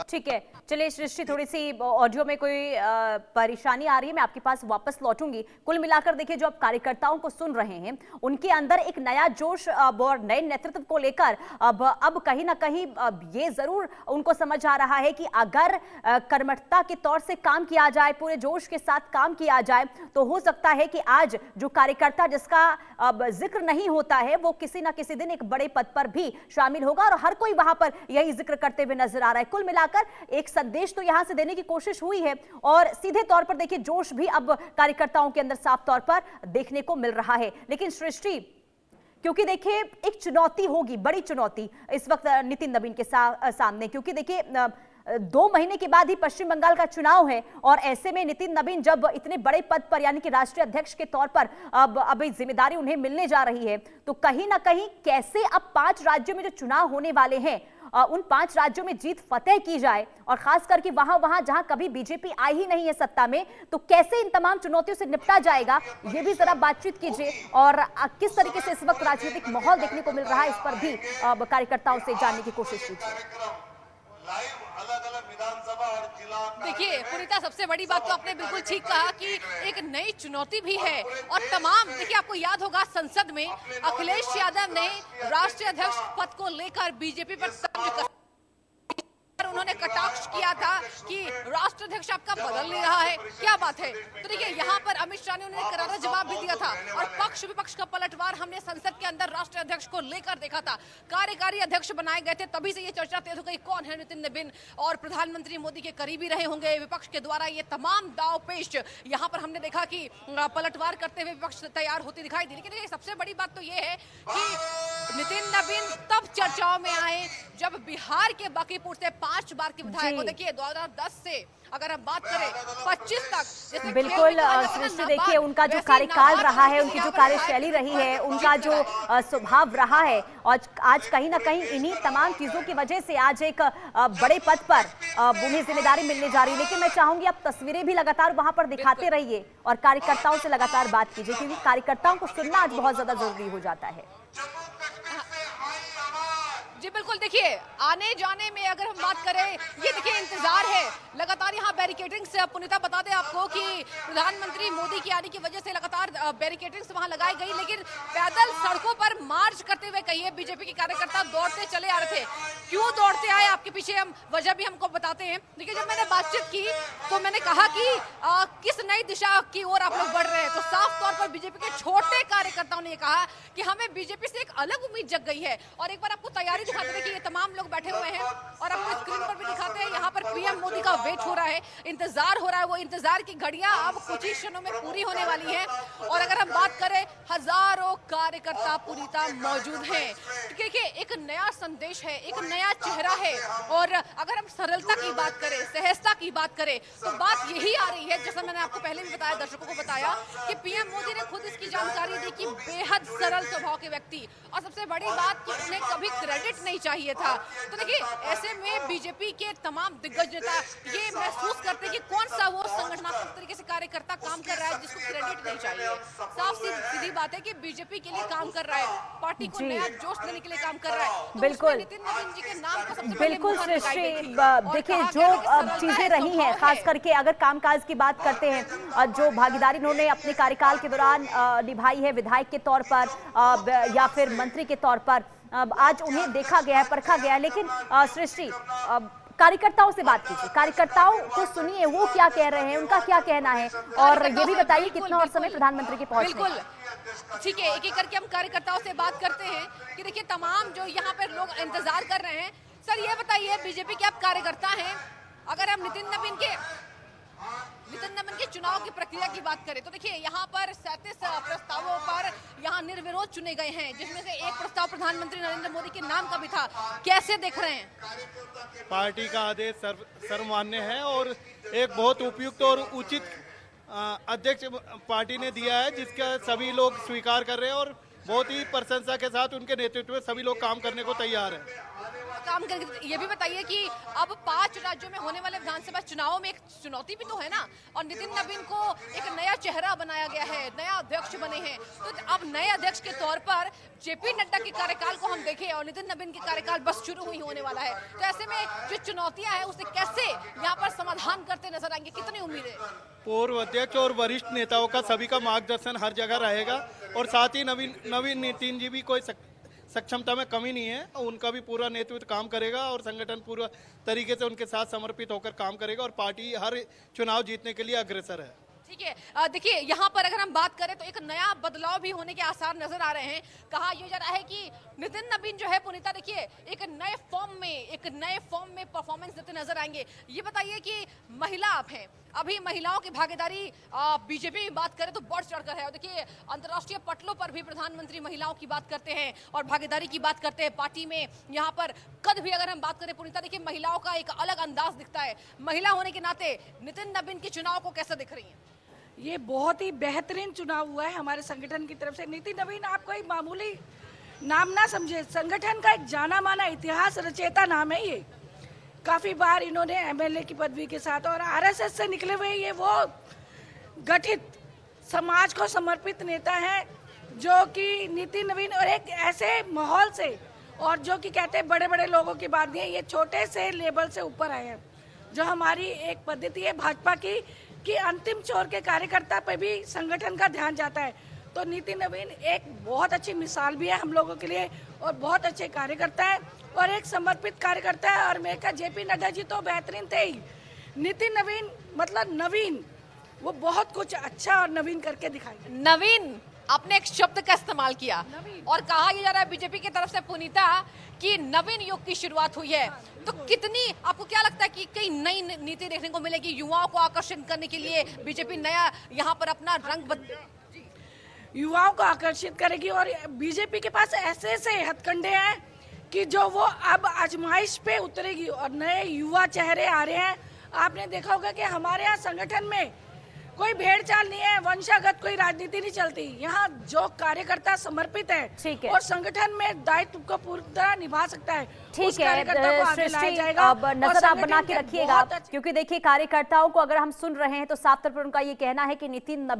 ठीक है, चलिए सृष्टि, थोड़ी सी ऑडियो में कोई परेशानी आ रही है, मैं आपके पास वापस लौटूंगी। कुल मिलाकर देखिए, जो आप कार्यकर्ताओं को सुन रहे हैं, उनके अंदर एक नया जोश और नए नेतृत्व को लेकर अब कहीं ना कहीं ये जरूर उनको समझ आ रहा है कि अगर कर्मठता के तौर से काम किया जाए, पूरे जोश के साथ काम किया जाए, तो हो सकता है कि आज जो कार्यकर्ता जिसका जिक्र नहीं होता है, वो किसी ना किसी दिन एक बड़े पद पर भी शामिल होगा, और हर कोई वहां पर यही जिक्र करते हुए नजर आ रहा है। कुल मिलाकर एक संदेश तो यहां से देने की कोशिश हुई है, और सीधे तौर पर देखिए जोश भी अब कार्यकर्ताओं के अंदर साफ तौर पर देखने को मिल रहा है। लेकिन सृष्टि, क्योंकि देखिए एक चुनौती होगी, बड़ी चुनौती इस वक्त नितिन नवीन के सामने, क्योंकि देखिए 2 महीने के बाद ही पश्चिम बंगाल का चुनाव है, और ऐसे में नितिन नवीन जब इतने बड़े पद पर यानी कि राष्ट्रीय अध्यक्ष के तौर पर अब जिम्मेदारी उन्हें मिलने जा रही है, तो कहीं ना कहीं कैसे अब 5 राज्यों में जो चुनाव होने वाले हैं, उन 5 राज्यों में जीत फतेह की जाए, और खास करके वहां जहां कभी बीजेपी आई ही नहीं है सत्ता में, तो कैसे इन तमाम चुनौतियों से निपटा जाएगा, ये भी जरा बातचीत कीजिए। और किस तरीके से इस वक्त राजनीतिक माहौल देखने को मिल रहा है, इस पर भी कार्यकर्ताओं से जानने की कोशिश कीजिए। देखिए पुनीता, सबसे बड़ी बात तो आपने बिल्कुल ठीक कहा कि एक नई चुनौती भी है, और तमाम, देखिए आपको याद होगा संसद में अखिलेश यादव ने राष्ट्रीय अध्यक्ष पद को लेकर बीजेपी पर तंज उन्होंने कटाक्ष किया था कि राष्ट्रीय अध्यक्ष आपका बदल नहीं रहा है, क्या बात है। तो देखिए यहाँ पर अमित शाह ने उन्हें करारा जवाब भी दिया था, और पक्ष विपक्ष का पलटवार हमने संसद के अंदर राष्ट्रीय अध्यक्ष को लेकर देखा था। कार्यकारी अध्यक्ष बनाए गए थे, तभी से ये चर्चा तेज हो गई कौन है नितिन नवीन, और प्रधानमंत्री मोदी के करीबी रहे होंगे। विपक्ष के द्वारा ये तमाम दाव पेश यहाँ पर हमने देखा कि पलटवार करते हुए विपक्ष तैयार होती दिखाई दी। लेकिन सबसे बड़ी बात तो ये है कि नितिन नवीन तब चर्चाओं में आए जब बिहार के बांकीपुर से 5 बार के विधायक को, देखिए 2010 से अगर हम बात करें 25 तक, बिल्कुल सृष्टि, देखिए उनका जो कार्यकाल रहा है, उनकी जो कार्यशैली रही है, उनका जो स्वभाव रहा है, और आज कहीं ना कहीं इन्हीं तमाम चीजों की वजह से आज एक बड़े पद पर उन्हें जिम्मेदारी मिलने जा रही है। लेकिन मैं चाहूंगी आप तस्वीरें भी लगातार वहां पर दिखाते रहिए, और कार्यकर्ताओं से लगातार बात कीजिए, क्योंकि कार्यकर्ताओं को सुनना आज बहुत ज्यादा जरूरी हो जाता है। जी बिल्कुल, देखिए आने जाने में अगर हम बात करें, ये देखिए इंतजार है लगातार यहाँ बैरिकेडिंग से। पुनीता बता दें आपको कि प्रधानमंत्री मोदी की आने की वजह से लगातार बैरिकेडिंग वहां लगाई गई, लेकिन पैदल सड़कों पर मार्च करते हुए कहिए बीजेपी के कार्यकर्ता दौड़ते चले आ रहे थे। क्यों दौड़ते आए, आपके पीछे हम वजह भी हमको बताते हैं। देखिए जब मैंने बातचीत की तो मैंने कहा कि किस नई दिशा की ओर आप लोग बढ़ रहे हैं, तो साफ तौर पर बीजेपी के छोटे कार्यकर्ताओं ने कहा कि हमें बीजेपी से एक अलग उम्मीद जग गई है। और एक बार आपको तैयारी दिखाते हैं कि ये तमाम लोग बैठे हुए हैं, और आपको स्क्रीन पर भी दिखाते हैं, यहाँ पर पीएम मोदी का वेट हो रहा है, इंतजार हो रहा है। वो इंतजार की घड़ियां अब कुछ ही क्षणों में पूरी होने वाली है। और अगर हम बात करें, हजारों कार्यकर्ता पुनीता मौजूद हैं। देखिए एक नया संदेश है, एक नया चेहरा है, और अगर हम सरलता की बात करें, सहजता की बात करें, तो बात यही आ रही है, जैसा मैंने आपको पहले भी बताया, दर्शकों को बताया कि पीएम मोदी ने खुद इसकी जानकारी दी कि बेहद सरल स्वभाव के व्यक्ति, और सबसे बड़ी बात कि उन्हें कभी क्रेडिट नहीं चाहिए था। तो देखिए ऐसे में बीजेपी के तमाम दिग्गज नेता ये महसूस करते हैं कि कौन सा वो संगठनात्मक तरीके से कार्यकर्ता काम कर रहा है जिसको क्रेडिट नहीं चाहिए। साफ सीधी बात है कि बीजेपी के लिए काम कर रहा है, पार्टी को नया जोश देने के लिए काम कर रहा है। तो बिल्कुल नितिन नवीन जी के नाम को सबसे बिल्कुल सृष्टि, देखिए जो चीजें रही हैं, खास करके अगर कामकाज की बात करते हैं, जो भागीदारी उन्होंने अपने कार्यकाल के दौरान निभाई है, विधायक के तौर पर या फिर मंत्री के तौर पर, आज उन्हें देखा गया है, परखा गया है। लेकिन सृष्टि, कार्यकर्ताओं से बात कीजिए, कार्यकर्ताओं को सुनिए, वो क्या कह रहे हैं, उनका क्या कहना है, और ये भी बताइए कितना और समय प्रधानमंत्री के पहुंचने। बिल्कुल ठीक है, एक एक करके हम कार्यकर्ताओं से बात करते हैं कि देखिए तमाम जो यहाँ पर लोग इंतजार कर रहे हैं। सर ये बताइए, बीजेपी के आप कार्यकर्ता हैं, अगर हम नितिन नवीन के चुनाव की प्रक्रिया की बात करें तो देखिए यहाँ पर 37 प्रस्तावों पर यहाँ निर्विरोध चुने गए हैं, जिसमें से एक प्रस्ताव प्रधानमंत्री नरेंद्र मोदी के नाम का भी था। कैसे देख रहे हैं? पार्टी का आदेश सर्वमान्य है, और एक बहुत उपयुक्त और उचित अध्यक्ष पार्टी ने दिया है, जिसका सभी लोग स्वीकार कर रहे हैं, और बहुत ही प्रशंसा के साथ उनके नेतृत्व में सभी लोग काम करने को तैयार हैं। काम करके। ये भी बताइए कि अब 5 राज्यों में होने वाले विधानसभा चुनावों में एक चुनौती भी तो है ना, और नितिन नवीन को एक नया चेहरा बनाया गया है, नया अध्यक्ष बने हैं, तो अब नए अध्यक्ष के तौर पर जेपी नड्डा के कार्यकाल को हम देखें और नितिन नवीन के कार्यकाल बस शुरू ही होने वाला है, तो ऐसे में जो चुनौतियां हैं उसे कैसे यहाँ पर समाधान करते नजर आएंगे, कितनी उम्मीद है? पूर्व अध्यक्ष और वरिष्ठ नेताओं का सभी का मार्गदर्शन हर जगह रहेगा, और साथ ही नवीन नितिन जी भी कोई सक्षमता में कमी नहीं है, उनका भी पूरा नेतृत्व काम करेगा और संगठन पूरा तरीके से उनके साथ समर्पित होकर काम करेगा, और पार्टी हर चुनाव जीतने के लिए अग्रसर है। ठीक है, देखिए यहाँ पर अगर हम बात करें तो एक नया बदलाव भी होने के आसार नजर आ रहे हैं। कहा यह जा रहा है कि नितिन नवीन जो है पुनीता देखिए एक नए फॉर्म में परफॉर्मेंस देते नजर आएंगे। ये बताइए कि महिला आप हैं, अभी महिलाओं की भागीदारी बीजेपी की बात करें तो बढ़ चढ़कर है, और देखिए अंतर्राष्ट्रीय पटलों पर भी प्रधानमंत्री महिलाओं की बात करते हैं और भागीदारी की बात करते हैं पार्टी में। यहाँ पर कद भी अगर हम बात करें पुनीता, देखिए महिलाओं का एक अलग अंदाज दिखता है। महिला होने के नाते नितिन नवीन के चुनाव को कैसे दिख रही है? ये बहुत ही बेहतरीन चुनाव हुआ है हमारे संगठन की तरफ से। नितिन नवीन आप कोई मामूली नाम ना समझे, संगठन का एक जाना माना इतिहास रचेता नाम है ये। काफी बार इन्होंने एमएलए की पदवी के साथ और आरएसएस से निकले हुए ये वो गठित समाज को समर्पित नेता है, जो कि नितिन नवीन और एक ऐसे माहौल से, और जो कि कहते हैं बड़े बड़े लोगों की बात नहीं है, ये छोटे से लेवल से ऊपर आए हैं। जो हमारी एक पद्धति है भाजपा की कि अंतिम छोर के कार्यकर्ता पे भी संगठन का ध्यान जाता है, तो नितिन नवीन एक बहुत अच्छी मिसाल भी है हम लोगों के लिए, और बहुत अच्छे कार्यकर्ता है और एक समर्पित कार्यकर्ता है। और मैं कहा जेपी नड्डा जी तो बेहतरीन थे ही, नितिन नवीन मतलब नवीन, वो बहुत कुछ अच्छा और नवीन करके दिखाएंगे। नवीन, आपने एक शब्द का इस्तेमाल किया और कहा यह जा रहा है बीजेपी की तरफ से पुनीता कि नवीन युग की शुरुआत हुई है, तो कितनी आपको क्या लगता है कि कई नई नीति देखने को मिलेगी युवाओं को आकर्षित करने के लिए? बीजेपी नया यहाँ पर अपना रंग युवाओं को आकर्षित करेगी, और बीजेपी के पास ऐसे ऐसे हथकंडे हैं कि जो वो अब आजमाइश पे उतरेगी, और नए युवा चेहरे आ रहे हैं। आपने देखा होगा कि हमारे यहाँ संगठन में कोई भेड़ चाल नहीं है, वंशागत कोई राजनीति नहीं चलती। यहाँ जो कार्यकर्ता समर्पित है और संगठन में दायित्व को पूरी तरह निभा सकता है, ठीक है। अब नजर आप बना के रखिएगा, क्योंकि देखिए कार्यकर्ताओं को अगर हम सुन रहे हैं तो साफ तौर पर उनका ये कहना है कि नितिन